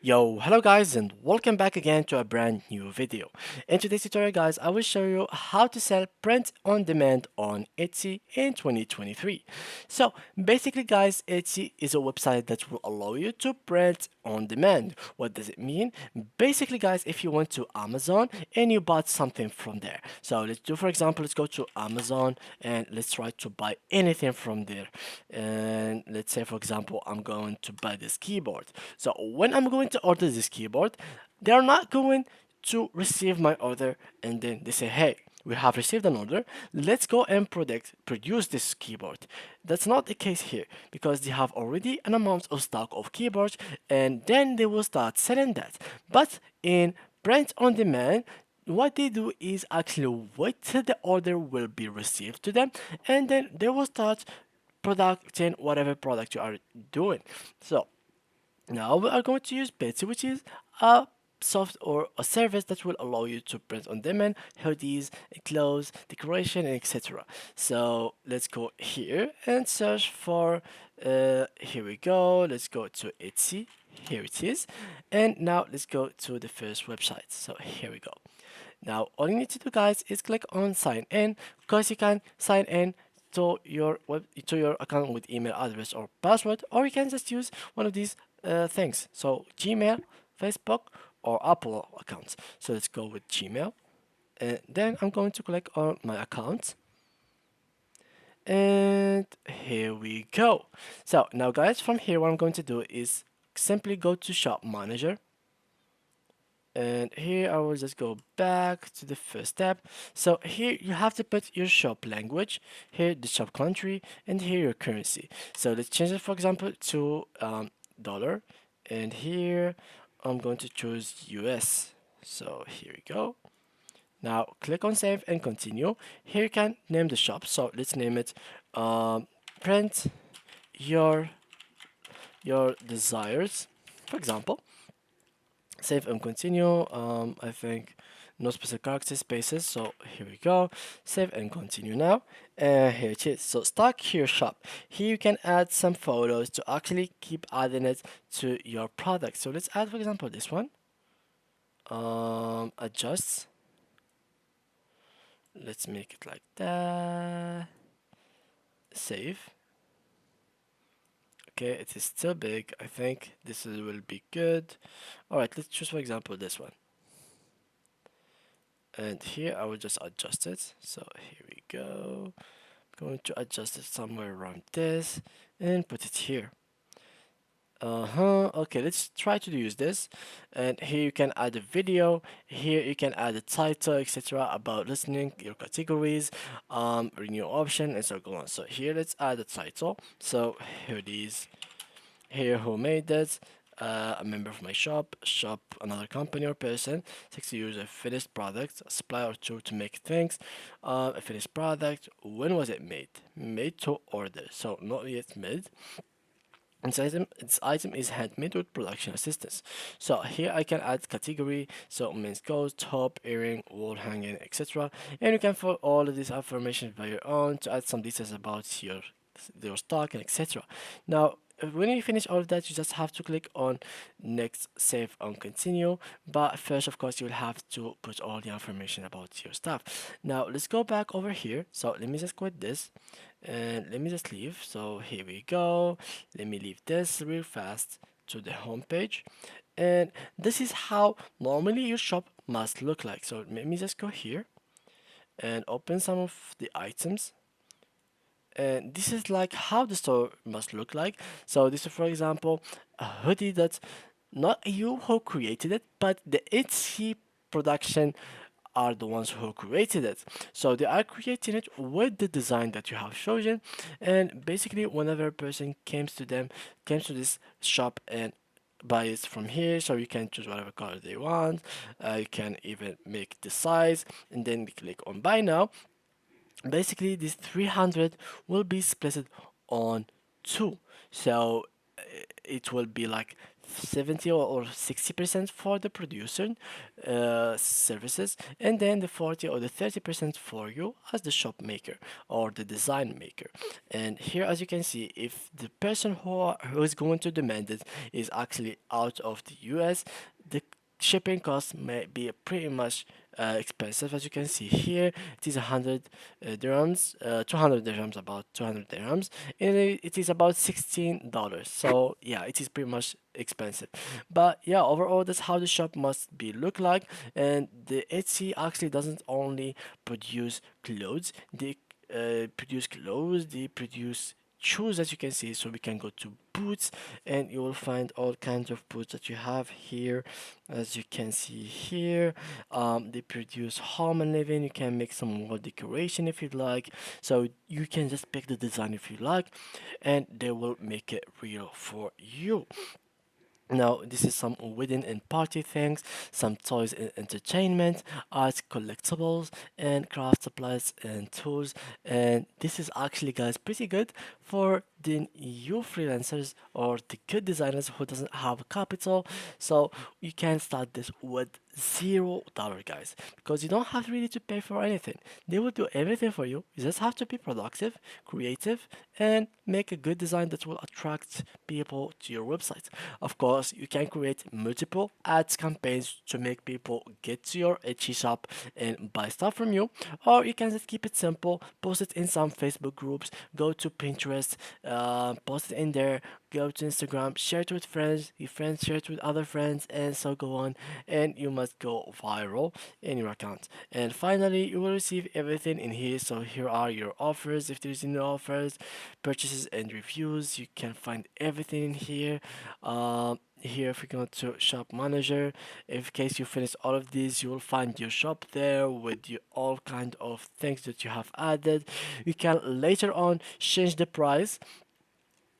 Yo, hello guys and welcome back again to a brand new video. In today's tutorial guys, I will show you how to sell print on demand on Etsy in 2023. So basically guys, Etsy is a website that will allow you to print on demand. What does it mean? Basically guys, if you went to Amazon and you bought something from there. So let's do, for example, let's go to Amazon and let's try to buy anything from there. And let's say for example, I'm going to buy this keyboard. So when I'm going to order this keyboard, they're not going to receive my order and then they say, hey, we have received an order, let's go and produce this keyboard. That's not the case here because they have already an amount of stock of keyboards and then they will start selling that. But in print on demand, what they do is actually wait till the order will be received to them and then they will start producing whatever product you are doing. So now we are going to use Betsy, which is a soft or a service that will allow you to print on demand hoodies, clothes, decoration, and etc. So let's go here and search for. Here we go. Let's go to Etsy. Here it is. And now let's go to the first website. So here we go. Now all you need to do, guys, is click on sign in because you can sign in to your account with email address or password, or you can just use one of these things. So Gmail, Facebook, or Apple accounts. So let's go with Gmail, and then I'm going to click on my account, and here we go. So now, guys, from here, what I'm going to do is simply go to Shop Manager. And here I will just go back to the first step. So here you have to put your shop language, here the shop country, and here your currency. So let's change it, for example, to dollar. And here I'm going to choose US. So here we go. Now click on save and continue. Here you can name the shop. So let's name it print your desires, for example. Save and continue. I think no specific character spaces. So here we go. Save and continue now. And here it is. So stock here shop. Here you can add some photos to actually keep adding it to your product. So let's add, for example, this one. Adjust. Let's make it like that. Save. Okay, it is still big. I think will be good. Alright, let's choose, for example, this one. And here I will just adjust it. So here we go. I'm going to adjust it somewhere around this and put it here. Okay, let's try to use this. And here you can add a video. Here you can add a title, etc. about listening, your categories, renew option, and so on. So here let's add a title. So here it is. Here who made it. A member of my shop, another company or person, 60 use a finished product, a supply or two to make things, a finished product, when was it made? Made to order, so not yet made. And its item is handmade with production assistance. So here I can add category, so men's clothes, top, earring, wall hanging, etc. And you can fill all of this information by your own to add some details about your stock and etc. Now when you finish all of that, you just have to click on next, save, and continue. But first, of course, you'll have to put all the information about your stuff. Now let's go back over here. So let me just quit this and let me just leave. So here we go. Let me leave this real fast to the home page. And this is how normally your shop must look like. So let me just go here and open some of the items. And this is like how the store must look like. So this is, for example, a hoodie that's not you who created it, but the Etsy production are the ones who created it. So they are creating it with the design that you have chosen. And basically whenever a person comes to this shop and buy it from here, so you can choose whatever color they want. You can even make the size and then click on buy now. Basically this 300 will be split on two, so it will be like 70 or 60% for the producer services, and then the 40 or the 30% for you as the shop maker or the design maker. And here, as you can see, if the person who is going to demand it is actually out of the US, the shipping cost may be pretty much expensive. As you can see here, it is 100 dirhams, 200 dirhams, about 200 dirhams, and it is about $16. So yeah, it is pretty much expensive. But yeah, overall, that's how the shop must be look like. And the Etsy actually doesn't only produce clothes; they produce clothes, they produce shoes, as you can see. So we can go to boots, and you will find all kinds of boots that you have here, as you can see here. They produce home and living. You can make some more decoration if you'd like, so you can just pick the design if you like, and they will make it real for you. Now, this is some wedding and party things, some toys and entertainment, art collectibles, and craft supplies and tools. And this is actually, guys, pretty good for the new freelancers or the good designers who doesn't have capital. So you can start this with $0, guys, because you don't have really to pay for anything. They will do everything for you. You just have to be productive, creative, and make a good design that will attract people to your website. Of course, you can create multiple ads campaigns to make people get to your Etsy shop and buy stuff from you, or you can just keep it simple, post it in some Facebook groups, go to Pinterest, post it in there, go to Instagram, share it with friends, your friends share it with other friends, and so go on, and you must go viral in your account. And finally, you will receive everything in here. So here are your offers, if there's any offers, purchases and reviews. You can find everything in here. Here, if you go to shop manager, in case you finish all of these, you will find your shop there with your all kind of things that you have added. You can later on change the price,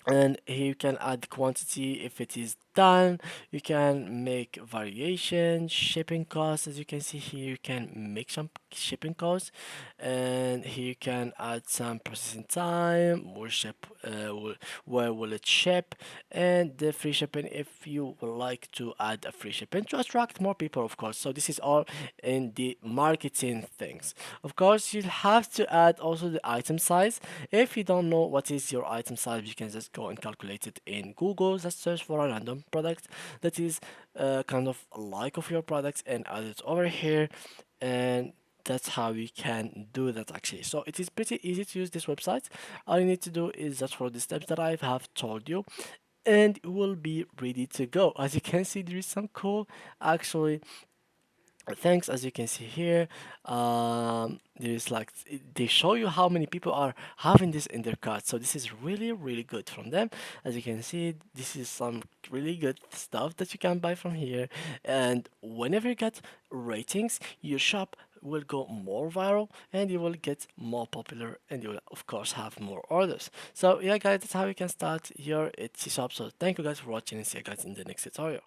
and here you can add quantity if it is done. You can make variation, shipping costs. As you can see here, you can make some shipping costs, and here you can add some processing time, where will it ship, and the free shipping if you would like to add a free shipping to attract more people, of course. So this is all in the marketing things. Of course, you'll have to add also the item size. If you don't know what is your item size, you can just go and calculate it in Google. Just search for a random product that is kind of like of your product and add it over here, and that's how you can do that actually. So it is pretty easy to use this website. All you need to do is just follow the steps that I have told you, and you will be ready to go. As you can see, there is some cool actually thanks. As you can see here, there's like they show you how many people are having this in their cart, so this is really good from them. As you can see, this is some really good stuff that you can buy from here, and whenever you get ratings, your shop will go more viral and you will get more popular, and you will of course have more orders. So yeah, guys, that's how you can start your Etsy shop. So thank you guys for watching, and see you guys in the next tutorial.